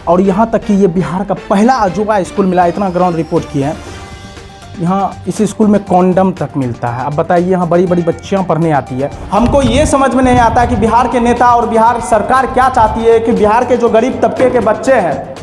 और यहाँ तक कि ये बिहार का पहला अजूबा स्कूल मिला, इतना ग्राउंड रिपोर्ट किए हैं। यहाँ इस स्कूल में कॉन्डम तक मिलता है। अब बताइए, यहाँ बड़ी बड़ी बच्चियाँ पढ़ने आती है। हमको ये समझ में नहीं आता कि बिहार के नेता और बिहार सरकार क्या चाहती है कि बिहार के जो गरीब तबके के बच्चे हैं,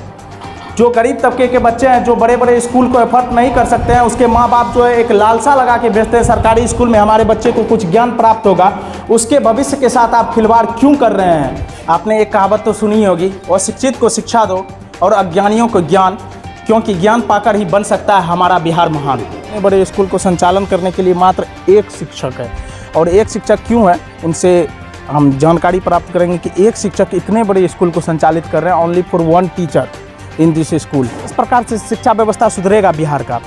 जो बड़े बड़े स्कूल को एफर्ट नहीं कर सकते हैं, उसके माँ बाप जो है एक लालसा लगा के भेजते हैं सरकारी स्कूल में हमारे बच्चे को कुछ ज्ञान प्राप्त होगा, उसके भविष्य के साथ आप खिलवाड़ क्यों कर रहे हैं? आपने एक कहावत तो सुनी होगी, अशिक्षित को शिक्षा दो और अज्ञानियों को ज्ञान, क्योंकि ज्ञान पाकर ही बन सकता है हमारा बिहार महान। इतने बड़े स्कूल को संचालन करने के लिए मात्र एक शिक्षक है, और एक शिक्षक क्यों है उनसे हम जानकारी प्राप्त करेंगे कि एक शिक्षक इतने बड़े स्कूल को संचालित कर रहे हैं, only for one teacher in this school. इस प्रकार से शिक्षा व्यवस्था सुधरेगा बिहार का?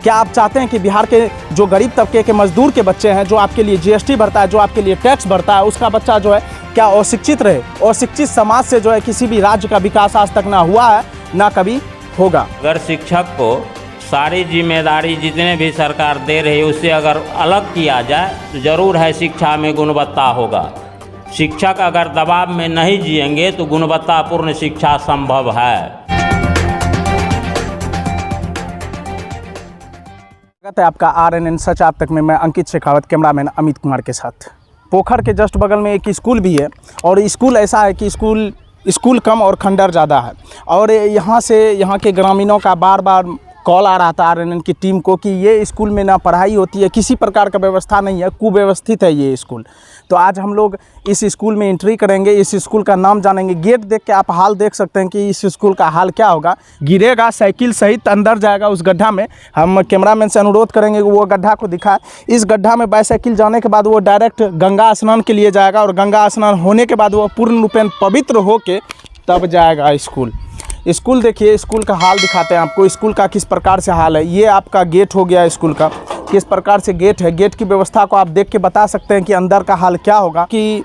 क्या आप चाहते हैं कि बिहार के जो गरीब तबके के मजदूर के बच्चे हैं, जो आपके लिए जीएसटी भरता है, जो आपके लिए टैक्स भरता है, उसका बच्चा जो है क्या अशिक्षित रहे? अशिक्षित समाज से जो है किसी भी राज्य का विकास आज तक ना हुआ है, ना कभी होगा। अगर शिक्षक को सारी जिम्मेदारी जितने भी सरकार दे रही है उससे अगर अलग किया जाए तो ज़रूर है शिक्षा में गुणवत्ता होगा। शिक्षक अगर दबाव में नहीं जिएंगे तो गुणवत्तापूर्ण शिक्षा संभव है। स्वागत है आपका RNN सच आप तक में। मैं अंकित शेखावत, कैमरामैन अमित कुमार के साथ। पोखर के जस्ट बगल में एक स्कूल भी है, और स्कूल ऐसा है कि स्कूल कम और खंडर ज़्यादा है। और यहाँ के ग्रामीणों का बार बार कॉल आ रहा था RNN की टीम को कि ये स्कूल में ना पढ़ाई होती है, किसी प्रकार का व्यवस्था नहीं है, कुव्यवस्थित है ये स्कूल। तो आज हम लोग इस स्कूल में एंट्री करेंगे, इस स्कूल का नाम जानेंगे। गेट देख के आप हाल देख सकते हैं कि इस स्कूल का हाल क्या होगा। गिरेगा, साइकिल सहित अंदर जाएगा उस गड्ढा में। हम कैमरामैन से अनुरोध करेंगे कि वो गड्ढा को दिखाए। इस गड्ढा में बाईसाइकिल जाने के बाद वो डायरेक्ट गंगा स्नान के लिए जाएगा, और गंगा स्नान होने के बाद वो पूर्ण रूपेण पवित्र होके तब जाएगा स्कूल। देखिए, स्कूल का हाल दिखाते हैं आपको, स्कूल का किस प्रकार से हाल है। ये आपका गेट हो गया स्कूल का, किस प्रकार से गेट है। गेट की व्यवस्था को आप देख के बता सकते हैं कि अंदर का हाल क्या होगा। कि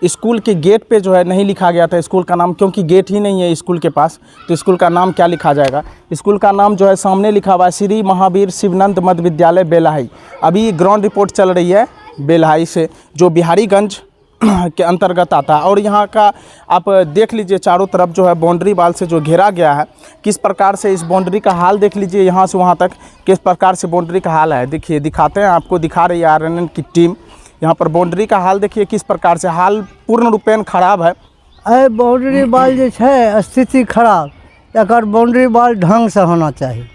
स्कूल के गेट पे जो है नहीं लिखा गया था स्कूल का नाम, क्योंकि गेट ही नहीं है स्कूल के पास, तो स्कूल का नाम क्या लिखा जाएगा? स्कूल का नाम जो है सामने लिखा हुआ है, श्री महावीर शिवानंद मध्य विद्यालय बेल्हाई। अभी ग्राउंड रिपोर्ट चल रही है बेल्हाई से, जो बिहारीगंज के अंतर्गत आता है। और यहाँ का आप देख लीजिए, चारों तरफ जो है बाउंड्री वाल से जो घेरा गया है, किस प्रकार से इस बाउंड्री का हाल देख लीजिए। यहाँ से वहाँ तक किस प्रकार से बाउंड्री का हाल है, देखिए, दिखाते हैं आपको, दिखा रही है RNN की टीम। यहाँ पर बाउंड्री का हाल देखिए किस प्रकार से, हाल पूर्ण रूपेण खराब है। बाउंड्री वाल जो है स्थिति खराब, एक बाउंड्री वाल ढंग से होना चाहिए,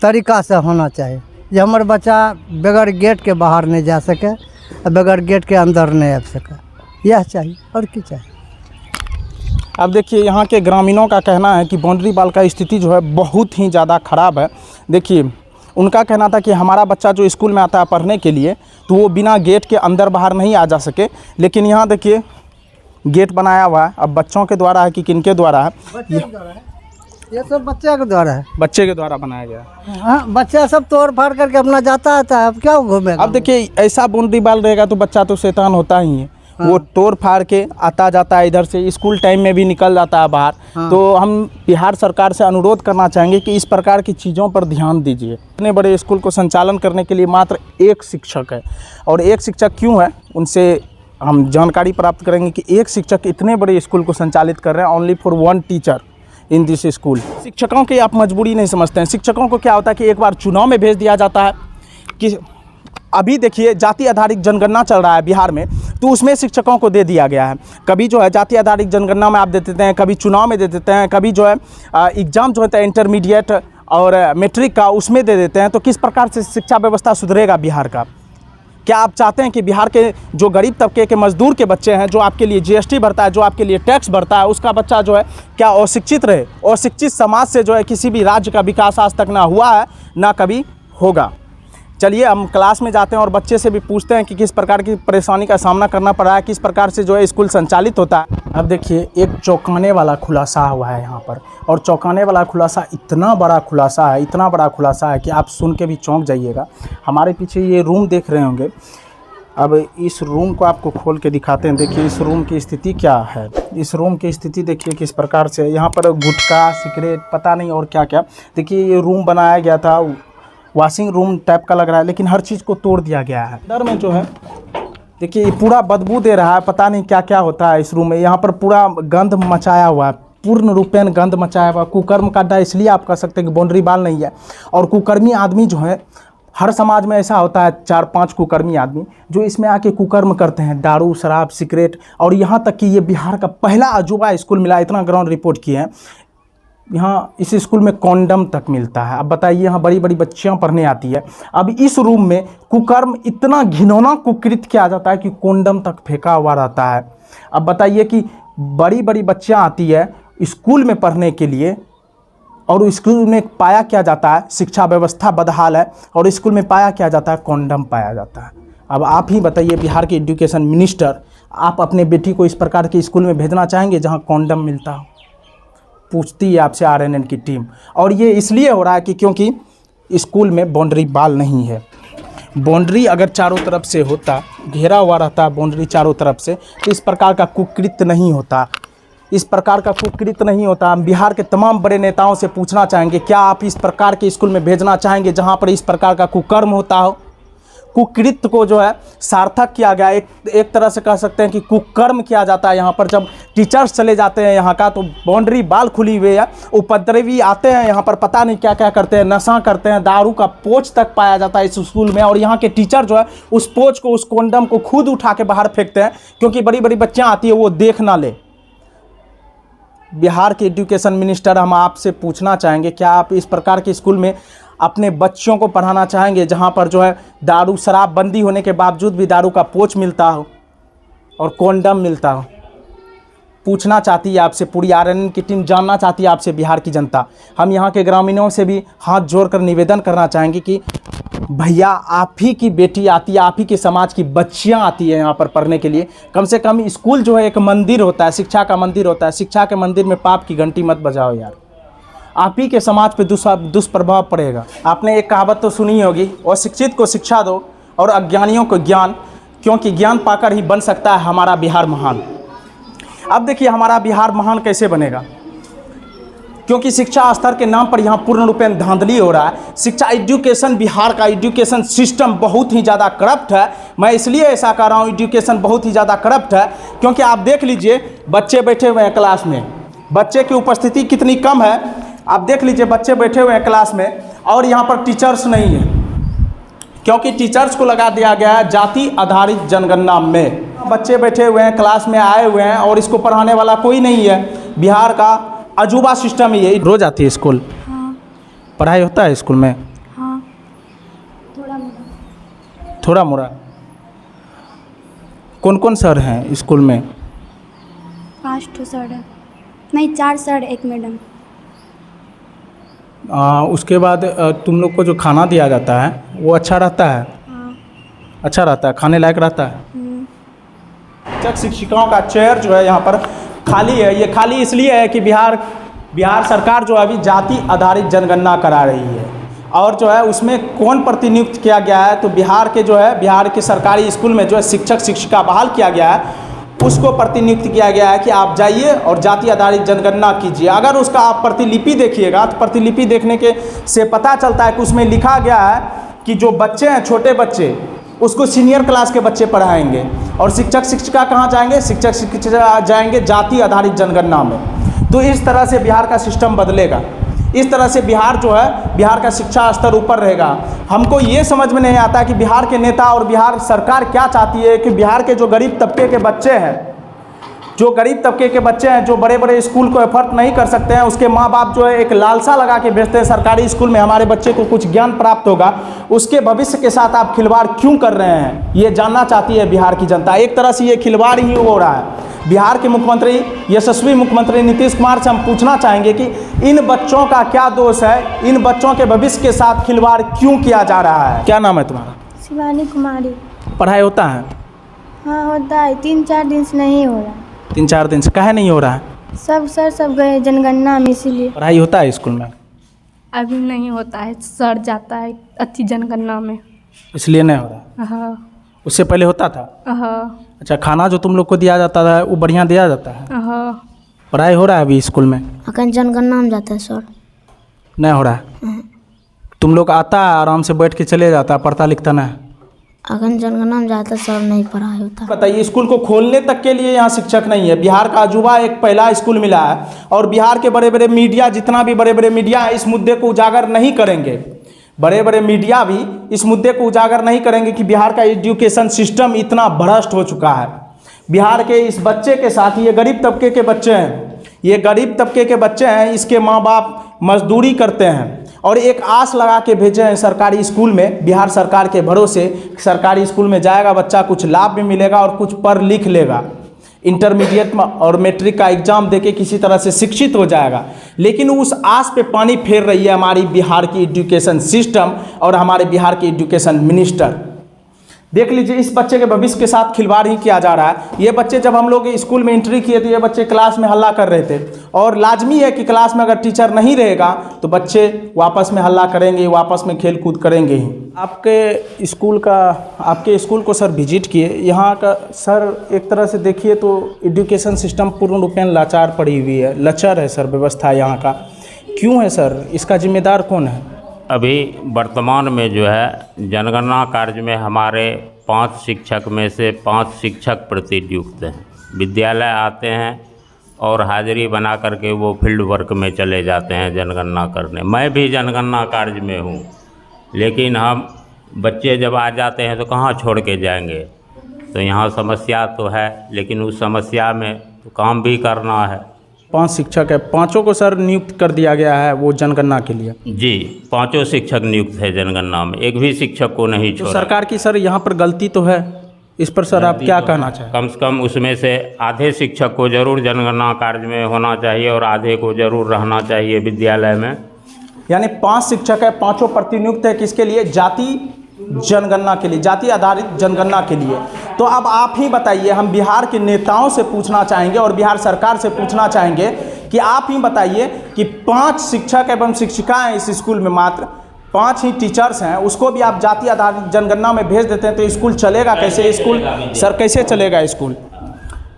तरीका से होना चाहिए, जे हमारे बच्चा बगैर गेट के बाहर नहीं जा सके, बगैर गेट के अंदर नहीं आ सके, यह चाहिए और क्या चाहिए। अब देखिए, यहाँ के ग्रामीणों का कहना है कि बाउंड्री वाल का स्थिति जो है बहुत ही ज़्यादा ख़राब है। देखिए, उनका कहना था कि हमारा बच्चा जो स्कूल में आता है पढ़ने के लिए, तो वो बिना गेट के अंदर बाहर नहीं आ जा सके। लेकिन यहाँ देखिए गेट बनाया हुआ है, अब बच्चों के द्वारा है कि किनके द्वारा है? ये सब बच्चे के द्वारा है, बच्चे के द्वारा बनाया गया है। हाँ, बच्चा सब तोड़ फाड़ करके अपना जाता आता है, अब क्या घूमेगा? अब देखिए, ऐसा बाउंड्री वाल रहेगा तो बच्चा तो शैतान होता ही है। हाँ। वो तोड़ फाड़ के आता जाता है, इधर से स्कूल टाइम में भी निकल जाता है बाहर। हाँ। तो हम बिहार सरकार से अनुरोध करना चाहेंगे कि इस प्रकार की चीज़ों पर ध्यान दीजिए। इतने बड़े स्कूल को संचालन करने के लिए मात्र एक शिक्षक है, और एक शिक्षक क्यों है उनसे हम जानकारी प्राप्त करेंगे कि एक शिक्षक इतने बड़े स्कूल को संचालित कर रहे हैं, only for one teacher in this school. शिक्षकों की आप मजबूरी नहीं समझते हैं। शिक्षकों को क्या होता है कि एक बार चुनाव में भेज दिया जाता है। कि अभी देखिए, जाति आधारित जनगणना चल रहा है बिहार में, तो उसमें शिक्षकों को दे दिया गया है। कभी जो है जाति आधारित जनगणना में आप दे देते हैं, कभी चुनाव में दे देते हैं, कभी जो है एग्ज़ाम जो होता है इंटरमीडिएट और मैट्रिक का, उसमें दे देते हैं। तो किस प्रकार से शिक्षा व्यवस्था सुधरेगा बिहार का? क्या आप चाहते हैं कि बिहार के जो गरीब तबके के मजदूर के बच्चे हैं, जो आपके लिए जीएसटी भरता है, जो आपके लिए टैक्स भरता है, उसका बच्चा जो है क्या अशिक्षित रहे? अशिक्षित समाज से जो है किसी भी राज्य का विकास आज तक ना हुआ है, ना कभी होगा। चलिए हम क्लास में जाते हैं और बच्चे से भी पूछते हैं कि किस प्रकार की परेशानी का सामना करना पड़ रहा है, किस प्रकार से जो है स्कूल संचालित होता है। अब देखिए, एक चौंकाने वाला खुलासा हुआ है यहाँ पर, और चौंकाने वाला खुलासा इतना बड़ा खुलासा है कि आप सुन के भी चौंक जाइएगा। हमारे पीछे ये रूम देख रहे होंगे, अब इस रूम को आपको खोल के दिखाते हैं। देखिए इस रूम की स्थिति क्या है। इस रूम की स्थिति देखिए किस प्रकार से, यहाँ पर गुटखा, सिगरेट, पता नहीं और क्या क्या। देखिए ये रूम बनाया गया था, वॉशिंग रूम टाइप का लग रहा है, लेकिन हर चीज़ को तोड़ दिया गया है। अंदर में जो है देखिए पूरा बदबू दे रहा है, पता नहीं क्या क्या होता है इस रूम में। यहाँ पर पूरा गंध मचाया हुआ है, पूर्ण रूपेण गंद मचाया हुआ कुकर्म का अड्डा। इसलिए आप कह सकते हैं कि बाउंड्री वाल नहीं है। और कुकर्मी आदमी जो है, हर समाज में ऐसा होता है 4-5 कुकर्मी आदमी जो इसमें आके कुकर्म करते हैं, दारू शराब सिगरेट। और यहाँ तक कि ये बिहार का पहला अजूबा स्कूल मिला, इतना ग्राउंड रिपोर्ट किए हैं। यहाँ इस स्कूल में कॉन्डम तक मिलता है। अब बताइए, यहाँ बड़ी बड़ी बच्चियाँ पढ़ने आती है। अब इस रूम में कुकर्म इतना घिनौना कुकृत किया जाता है कि कॉन्डम तक फेंका हुआ रहता है। अब बताइए कि बड़ी बड़ी बच्चियाँ आती है स्कूल में पढ़ने के लिए, और स्कूल में पाया क्या जाता है, शिक्षा व्यवस्था बदहाल है, और स्कूल में पाया क्या जाता है, कॉन्डम पाया जाता है। अब आप ही बताइए, बिहार के एजुकेशन मिनिस्टर, आप अपने बेटी को इस प्रकार के स्कूल में भेजना चाहेंगे जहाँ कॉन्डम मिलता हो? पूछती है आपसे आरएनएन की टीम। और ये इसलिए हो रहा है कि क्योंकि स्कूल में बाउंड्री वाल नहीं है। बाउंड्री अगर चारों तरफ से होता, घेरा हुआ रहता बाउंड्री चारों तरफ से, तो इस प्रकार का कुकृत्य नहीं होता, इस प्रकार का कुकृत्य नहीं होता। हम बिहार के तमाम बड़े नेताओं से पूछना चाहेंगे, क्या आप इस प्रकार के स्कूल में भेजना चाहेंगे जहां पर इस प्रकार का कुकर्म होता हो? कुकृत्य को जो है सार्थक किया गया। एक तरह से कह सकते हैं कि कुकर्म किया जाता है यहाँ पर। जब टीचर्स चले जाते हैं यहाँ का, तो बाउंड्री वाल खुली हुई है, उपद्रवी आते हैं यहाँ पर, पता नहीं क्या क्या करते हैं, नशा करते हैं, दारू का पोच तक पाया जाता है इस स्कूल में। और यहाँ के टीचर जो है उस पोच को, उस कॉन्डम को खुद उठा के बाहर फेंकते हैं, क्योंकि बड़ी बड़ी बच्चियाँ आती है वो देख ना ले। बिहार के एजुकेशन मिनिस्टर, हम आपसे पूछना चाहेंगे, क्या आप इस प्रकार के स्कूल में अपने बच्चों को पढ़ाना चाहेंगे जहां पर जो है दारू शराब बंदी होने के बावजूद भी दारू का पोच मिलता हो और कॉन्डम मिलता हो? पूछना चाहती है आपसे पूरी आरएनएन की टीम, जानना चाहती है आपसे बिहार की जनता। हम यहाँ के ग्रामीणों से भी हाथ जोड़कर निवेदन करना चाहेंगे कि भैया, आप ही की बेटी आती है, आप ही के समाज की बच्चियाँ आती है यहाँ पर पढ़ने के लिए। कम से कम स्कूल जो है एक मंदिर होता है, शिक्षा का मंदिर होता है। शिक्षा के मंदिर में पाप की घंटी मत बजाओ यार, आप ही के समाज पे दुष्प्रभाव पड़ेगा। आपने एक कहावत तो सुनी होगी, अशिक्षित को शिक्षा दो और अज्ञानियों को ज्ञान, क्योंकि ज्ञान पाकर ही बन सकता है हमारा बिहार महान। अब देखिए हमारा बिहार महान कैसे बनेगा, क्योंकि शिक्षा स्तर के नाम पर यहाँ पूर्ण रूपेण धांधली हो रहा है। शिक्षा एजुकेशन, बिहार का एजुकेशन सिस्टम बहुत ही ज़्यादा करप्ट है। मैं इसलिए ऐसा कह रहा हूँ, एजुकेशन बहुत ही ज़्यादा करप्ट है, क्योंकि आप देख लीजिए बच्चे बैठे हुए हैं क्लास में, बच्चे की उपस्थिति कितनी कम है। आप देख लीजिए बच्चे बैठे हुए हैं क्लास में और यहाँ पर टीचर्स नहीं है, क्योंकि टीचर्स को लगा दिया गया है जाति आधारित जनगणना में। बच्चे बैठे हुए हैं क्लास में आए हुए हैं और इसको पढ़ाने वाला कोई नहीं है। बिहार का अजूबा सिस्टम ही है। रोज आती है स्कूल? हाँ। पढ़ाई होता है स्कूल में? हाँ, थोड़ा मोड़ा। कौन कौन सर हैं स्कूल में? 5 ठो सर है, नहीं 4 सर 1 मैडम। उसके बाद तुम लोग को जो खाना दिया जाता है वो अच्छा रहता है? हाँ। अच्छा रहता है, खाने लायक रहता है? शिक्षक शिक्षिकाओं का चेयर जो है यहाँ पर खाली है। ये खाली इसलिए है कि बिहार सरकार जो अभी जाति आधारित जनगणना करा रही है, और जो है उसमें कौन प्रतिनियुक्त किया गया है, तो बिहार के सरकारी स्कूल में जो है शिक्षक शिक्षिका बहाल किया गया है, उसको प्रतिनियुक्त किया गया है कि आप जाइए और जाति आधारित जनगणना कीजिए। अगर उसका आप प्रतिलिपि देखिएगा तो प्रतिलिपि देखने के से पता चलता है कि उसमें लिखा गया है कि जो बच्चे हैं, छोटे बच्चे, उसको सीनियर क्लास के बच्चे पढ़ाएंगे, और शिक्षक शिक्षिका कहाँ जाएंगे? शिक्षक शिक्षिका जाएंगे जाति आधारित जनगणना में। तो इस तरह से बिहार का सिस्टम बदलेगा, इस तरह से बिहार जो है, बिहार का शिक्षा स्तर ऊपर रहेगा। हमको ये समझ में नहीं आता कि बिहार के नेता और बिहार सरकार क्या चाहती है कि बिहार के जो गरीब तबके के बच्चे हैं, जो बड़े बड़े स्कूल को एफर्ट नहीं कर सकते हैं, उसके माँ बाप जो है एक लालसा लगा के भेजते हैं सरकारी स्कूल में, हमारे बच्चे को कुछ ज्ञान प्राप्त होगा। उसके भविष्य के साथ आप खिलवाड़ क्यों कर रहे हैं, ये जानना चाहती है बिहार की जनता। एक तरह से ये खिलवाड़ ही हो रहा है। बिहार के मुख्यमंत्री, यशस्वी मुख्यमंत्री नीतीश कुमार से हम पूछना चाहेंगे कि इन बच्चों का क्या दोष है, इन बच्चों के भविष्य के साथ खिलवाड़ क्यों किया जा रहा है? क्या नाम है तुम्हारा? शिवानी कुमारी। पढ़ाई होता है? हाँ होता है, 3-4 दिन से नहीं हो रहा। 3-4 दिन से काहे नहीं हो रहा है? सब सर सब गए जनगणना में, इसीलिए। पढ़ाई होता है स्कूल में? अभी नहीं होता है, सर जाता है अच्छी जनगणना में, इसलिए नहीं हो रहा। हाँ उससे पहले होता था? हाँ अच्छा, खाना जो तुम लोग को दिया जाता था वो बढ़िया दिया जाता है? हाँ। पढ़ाई हो रहा है अभी स्कूल में? अखन जनगणना में जाता है सर। नहीं हो रहा है? तुम लोग आता है आराम से बैठ के चले जाता है, पढ़ता लिखता नहीं? अगर जनगणना में ज़्यादा सर नहीं पढ़ाई होता। बताइए, स्कूल को खोलने तक के लिए यहाँ शिक्षक नहीं है। बिहार का अजूबा एक पहला स्कूल मिला है और बिहार के बड़े बड़े मीडिया, जितना भी बड़े बड़े मीडिया है, इस मुद्दे को उजागर नहीं करेंगे। बड़े बड़े मीडिया भी इस मुद्दे को उजागर नहीं करेंगे कि बिहार का एजुकेशन सिस्टम इतना भ्रष्ट हो चुका है। बिहार के इस बच्चे के साथ, ये गरीब तबके के बच्चे हैं, ये गरीब तबके के बच्चे हैं, इसके माँ बाप मजदूरी करते हैं और एक आस लगा के भेजे हैं सरकारी स्कूल में, बिहार सरकार के भरोसे। सरकारी स्कूल में जाएगा बच्चा, कुछ लाभ भी मिलेगा और कुछ पढ़ लिख लेगा, इंटरमीडिएट में और मैट्रिक का एग्ज़ाम देके किसी तरह से शिक्षित हो जाएगा। लेकिन उस आस पे पानी फेर रही है हमारी बिहार की एजुकेशन सिस्टम और हमारे बिहार के एजुकेशन मिनिस्टर। देख लीजिए, इस बच्चे के भविष्य के साथ खिलवाड़ ही किया जा रहा है। ये बच्चे, जब हम लोग स्कूल में एंट्री किए थे, ये बच्चे क्लास में हल्ला कर रहे थे और लाजमी है कि क्लास में अगर टीचर नहीं रहेगा तो बच्चे वापस में हल्ला करेंगे, वापस में खेल कूद करेंगे ही। आपके स्कूल को सर विजिट किए, यहाँ का सर एक तरह से देखिए तो एजुकेशन सिस्टम पूर्ण रूपेण लाचार पड़ी हुई है, लचर है सर व्यवस्था यहाँ का। क्यों है सर, इसका जिम्मेदार कौन है? अभी वर्तमान में जो है जनगणना कार्य में हमारे 5 शिक्षक में से 5 शिक्षक प्रतिनियुक्त हैं। विद्यालय आते हैं और हाजिरी बना करके वो फील्ड वर्क में चले जाते हैं जनगणना करने। मैं भी जनगणना कार्य में हूँ, लेकिन हम बच्चे जब आ जाते हैं तो कहाँ छोड़ के जाएंगे। तो यहाँ समस्या तो है, लेकिन उस समस्या में तो काम भी करना है। 5 शिक्षक है, पाँचों को सर नियुक्त कर दिया गया है वो जनगणना के लिए? जी, 5 शिक्षक नियुक्त है जनगणना में, एक भी शिक्षक को नहीं छोड़ा। तो सरकार की सर यहाँ पर गलती तो है, इस पर सर आप क्या कहना चाहें? कम से कम उसमें से आधे शिक्षक को जरूर जनगणना कार्य में होना चाहिए और आधे को जरूर रहना चाहिए विद्यालय में। यानी 5 शिक्षक है, 5 प्रतिनियुक्त है किसके लिए? जाति जनगणना के लिए, जाति आधारित जनगणना के लिए। तो अब आप ही बताइए, हम बिहार के नेताओं से पूछना चाहेंगे और बिहार सरकार से पूछना चाहेंगे कि आप ही बताइए कि 5 शिक्षक एवं शिक्षिकाएं इस स्कूल में, मात्र 5 ही टीचर्स हैं, उसको भी आप जाति आधारित जनगणना में भेज देते हैं तो स्कूल चलेगा कैसे? स्कूल सर कैसे चलेगा? स्कूल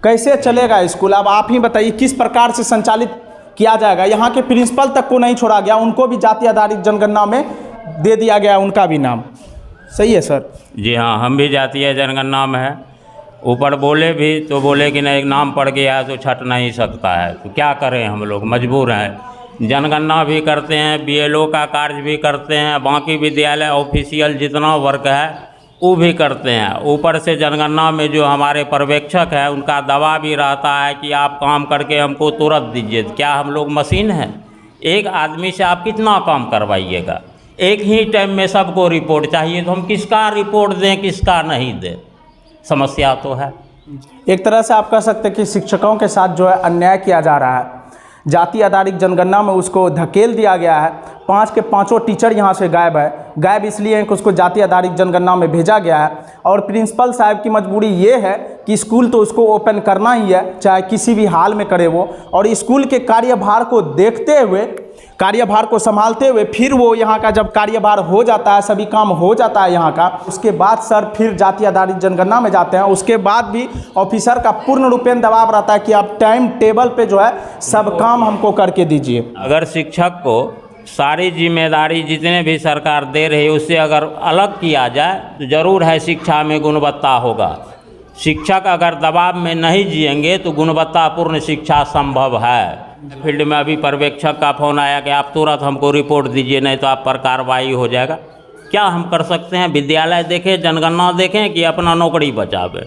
कैसे चलेगा? स्कूल अब आप ही बताइए किस प्रकार से संचालित किया जाएगा? यहाँ के प्रिंसिपल तक को नहीं छोड़ा गया, उनको भी जाति आधारित जनगणना में दे दिया गया, उनका भी नाम। सही है सर? जी हाँ, हम भी जातीय जनगणना में है। ऊपर बोले भी तो बोले कि नहीं, नाम पड़ गया तो छट नहीं सकता है, तो क्या करें, हम लोग मजबूर हैं। जनगणना भी करते हैं, बीएलओ का कार्य भी करते हैं, बाकी विद्यालय ऑफिशियल जितना वर्क है वो भी करते हैं। ऊपर से जनगणना में जो हमारे पर्यवेक्षक हैं उनका दबाव भी रहता है कि आप काम करके हमको तुरंत दीजिए। क्या हम लोग मशीन हैं? एक आदमी से आप कितना काम करवाइएगा? एक ही टाइम में सबको रिपोर्ट चाहिए, तो हम किसका रिपोर्ट दें, किसका नहीं दें? समस्या तो है। एक तरह से आप कह सकते हैं कि शिक्षकों के साथ जो है अन्याय किया जा रहा है। जाति आधारित जनगणना में उसको धकेल दिया गया है। 5 के 5 टीचर यहाँ से गायब है। गायब इसलिए है कि उसको जाति आधारित जनगणना में भेजा गया है और प्रिंसिपल साहब की मजबूरी ये है कि स्कूल तो उसको ओपन करना ही है, चाहे किसी भी हाल में करे वो। और स्कूल के कार्यभार को देखते हुए, कार्यभार को संभालते हुए, फिर वो यहाँ का जब कार्यभार हो जाता है, सभी काम हो जाता है यहाँ का, उसके बाद सर फिर जाति आधारित जनगणना में जाते हैं। उसके बाद भी ऑफिसर का पूर्ण रूपेण दबाव रहता है कि आप टाइम टेबल पे जो है सब काम हमको करके दीजिए। अगर शिक्षक को सारी जिम्मेदारी जितने भी सरकार दे रही है उससे अगर अलग किया जाए तो ज़रूर है शिक्षा में गुणवत्ता होगा। शिक्षक अगर दबाव में नहीं जिएंगे तो गुणवत्तापूर्ण शिक्षा संभव है। फील्ड में अभी पर्यवेक्षक का फ़ोन आया कि आप तुरंत हमको रिपोर्ट दीजिए, नहीं तो आप पर कार्रवाई हो जाएगा। क्या हम कर सकते हैं? विद्यालय देखें, जनगणना देखें कि अपना नौकरी बचावे।